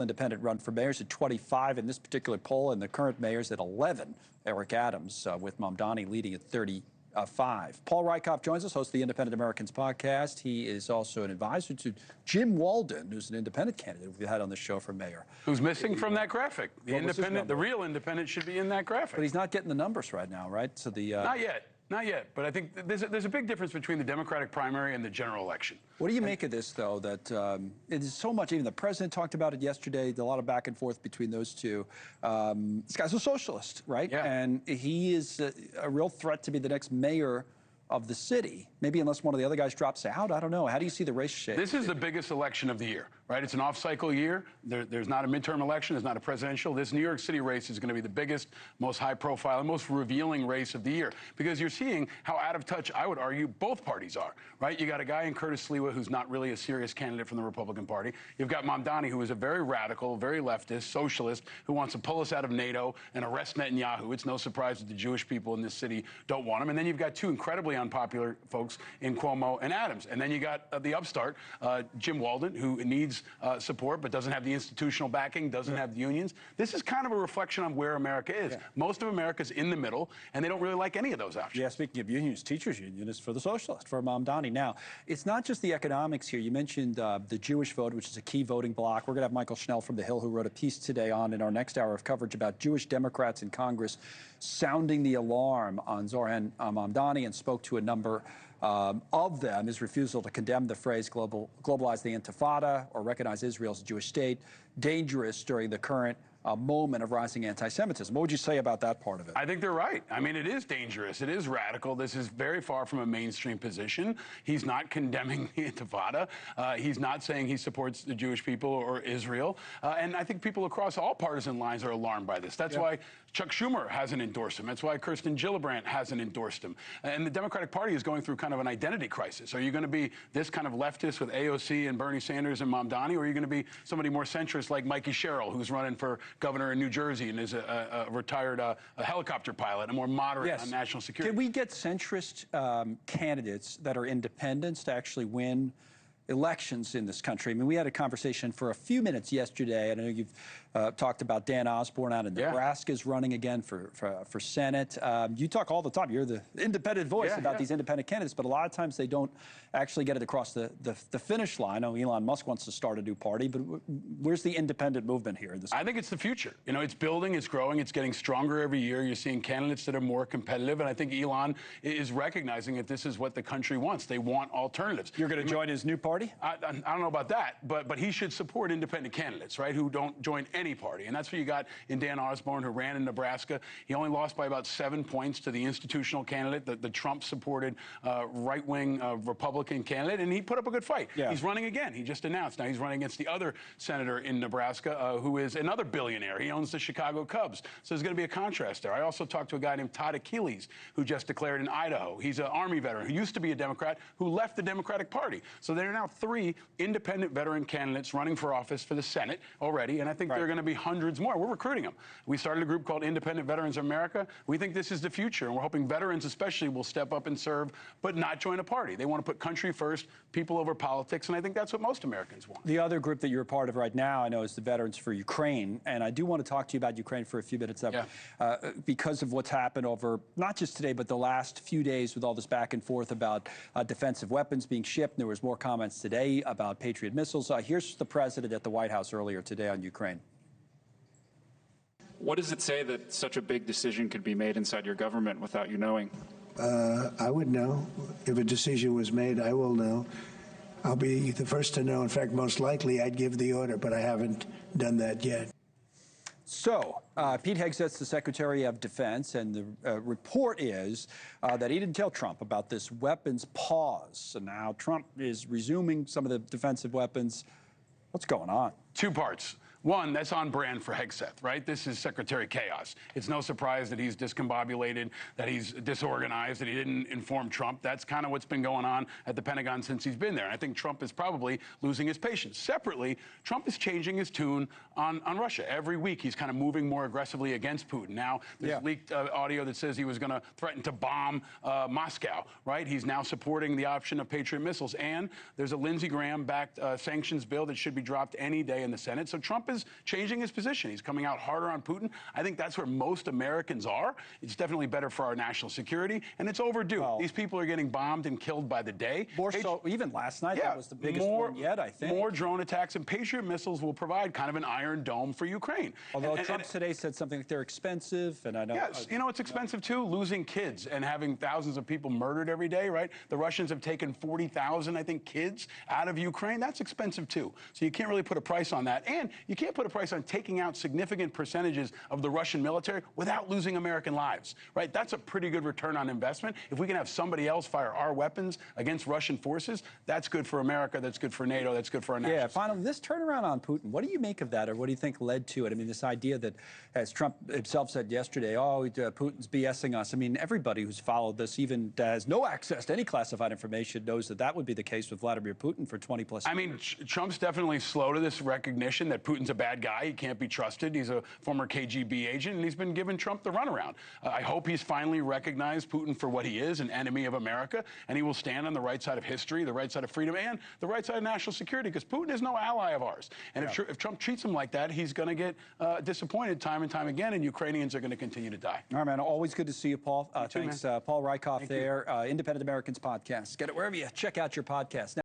independent run for mayor's at 25 in this particular poll, and the current mayor's at 11. Eric Adams with Mamdani leading at 35. Paul Reichoff joins us, host of the Independent Americans podcast. He is also an advisor to Jim Walden, who's an independent candidate we've had on the show for mayor. Who's missing from that graphic. The real independent should be in that graphic. But he's not getting the numbers right now, right? So the Not yet, but I think there's a big difference between the Democratic primary and the general election. What do you make of this, though, that it is so much, even the president talked about it yesterday, a lot of back and forth between those two. This guy's a socialist, right? Yeah. And he is a real threat to be the next mayor of the city, maybe unless one of the other guys drops out. I don't know. How do you see the race shape? This is the biggest election of the year, right? It's an off-cycle year. There's not a midterm election. There's not a presidential. This New York City race is going to be the biggest, most high-profile, and most revealing race of the year because you're seeing how out of touch, I would argue, both parties are, right? You got a guy in Curtis Sliwa who's not really a serious candidate from the Republican Party. You've got Mamdani, who is a very radical, very leftist, socialist, who wants to pull us out of NATO and arrest Netanyahu. It's no surprise that the Jewish people in this city don't want him. And then you've got two incredibly unpopular folks in Cuomo and Adams. And then you got the upstart, Jim Walden, who needs support but doesn't have the institutional backing, doesn't have the unions. This is kind of a reflection on where America is. Most of America's in the middle, and they don't really like any of those options. Yeah, speaking of unions, teachers' union is for the socialist, for Mamdani. Now, it's not just the economics here. You mentioned the Jewish vote, which is a key voting bloc. We're going to have Michael Schnell from The Hill, who wrote a piece today on in our next hour of coverage about Jewish Democrats in Congress sounding the alarm on Zohran Mamdani and spoke to a number of them. His refusal to condemn the phrase globalize the Intifada or recognize Israel as a Jewish state, dangerous during the current moment of rising anti-Semitism. What would you say about that part of it? I think they're right. I mean, it is dangerous. It is radical. This is very far from a mainstream position. He's not condemning the Intifada. He's not saying he supports the Jewish people or Israel. And I think people across all partisan lines are alarmed by this. That's why Chuck Schumer hasn't endorsed him. That's why Kirsten Gillibrand hasn't endorsed him. And the Democratic Party is going through kind of an identity crisis. Are you going to be this kind of leftist with AOC and Bernie Sanders and Mamdani, or are you going to be somebody more centrist like Mikey Sherrill, who's running for governor in New Jersey and is a retired helicopter pilot, and more moderate on national security? Can we get centrist candidates that are independents to actually win elections in this country? I mean, we had a conversation for a few minutes yesterday, and I know you've talked about Dan Osborne out in Nebraska is running again for Senate. You talk all the time. You're the independent voice about these independent candidates, but a lot of times they don't actually get it across the finish line. I know Elon Musk wants to start a new party, but where's the independent movement here? I think it's the future. You know, it's building, it's growing, it's getting stronger every year. You're seeing candidates that are more competitive, and I think Elon is recognizing that this is what the country wants. They want alternatives. You're going to join his new party? I don't know about that, but he should support independent candidates, right, who don't join any party. And that's what you got in Dan Osborne, who ran in Nebraska. He only lost by about 7 points to the institutional candidate, the Trump-supported right-wing Republican candidate, and he put up a good fight. He's running again. He just announced. Now he's running against the other senator in Nebraska, who is another billionaire. He owns the Chicago Cubs. So there's going to be a contrast there. I also talked to a guy named Todd Achilles, who just declared in Idaho. He's an Army veteran who used to be a Democrat, who left the Democratic Party. So there are now 3 independent veteran candidates running for office for the Senate already, and I think there are going to be hundreds more. We're recruiting them. We started a group called Independent Veterans of America. We think this is the future, and we're hoping veterans especially will step up and serve, but not join a party. They want to put country first, people over politics, and I think that's what most Americans want. The other group that you're a part of right now, I know, is the Veterans for Ukraine, and I do want to talk to you about Ukraine for a few minutes because of what's happened over not just today, but the last few days with all this back and forth about defensive weapons being shipped. There was more comments today about Patriot missiles. Here's the president at the White House earlier today on Ukraine. What does it say that such a big decision could be made inside your government without you knowing? I would know. If a decision was made, I will know. I'll be the first to know. In fact, most likely I'd give the order, but I haven't done that yet. So, Pete Hegseth, the Secretary of Defense, and the report is that he didn't tell Trump about this weapons pause. So now Trump is resuming some of the defensive weapons. What's going on? 2 parts. One, that's on brand for Hegseth, right? This is Secretary Chaos. It's no surprise that he's discombobulated, that he's disorganized, that he didn't inform Trump. That's kind of what's been going on at the Pentagon since he's been there. And I think Trump is probably losing his patience. Separately, Trump is changing his tune on Russia. Every week, he's kind of moving more aggressively against Putin. Now, there's leaked audio that says he was going to threaten to bomb Moscow, right? He's now supporting the option of Patriot missiles. And there's a Lindsey Graham-backed sanctions bill that should be dropped any day in the Senate. So Trump is changing his position. He's coming out harder on Putin. I think that's where most Americans are. It's definitely better for our national security, and it's overdue. Well, these people are getting bombed and killed by the day. More so, even last night, that was the biggest one yet, I think. More drone attacks, and Patriot missiles will provide kind of an Iron Dome for Ukraine. Although Trump today said something like they're expensive, and I know... Yes, you know, it's expensive, too, losing kids and having thousands of people murdered every day, right? The Russians have taken 40,000, I think, kids out of Ukraine. That's expensive, too. So you can't really put a price on that. And you can't put a price on taking out significant percentages of the Russian military without losing American lives, right? That's a pretty good return on investment. If we can have somebody else fire our weapons against Russian forces, that's good for America, that's good for NATO, that's good for our national security. Finally, this turnaround on Putin, what do you make of that, or what do you think led to it? I mean, this idea that, as Trump himself said yesterday, Putin's BSing us. I mean, everybody who's followed this, even has no access to any classified information, knows that that would be the case with Vladimir Putin for 20-plus years. I mean, Trump's definitely slow to this recognition that Putin's a bad guy. He can't be trusted. He's a former KGB agent, and he's been giving Trump the runaround. I hope he's finally recognized Putin for what he is, an enemy of America, and he will stand on the right side of history, the right side of freedom, and the right side of national security, because Putin is no ally of ours. And if Trump treats him like that, he's going to get disappointed time and time again, and Ukrainians are going to continue to die. All right, man. Always good to see you, Paul. Thanks, man. Paul Reichoff there, Independent Americans Podcast. Get it wherever you check out your podcast.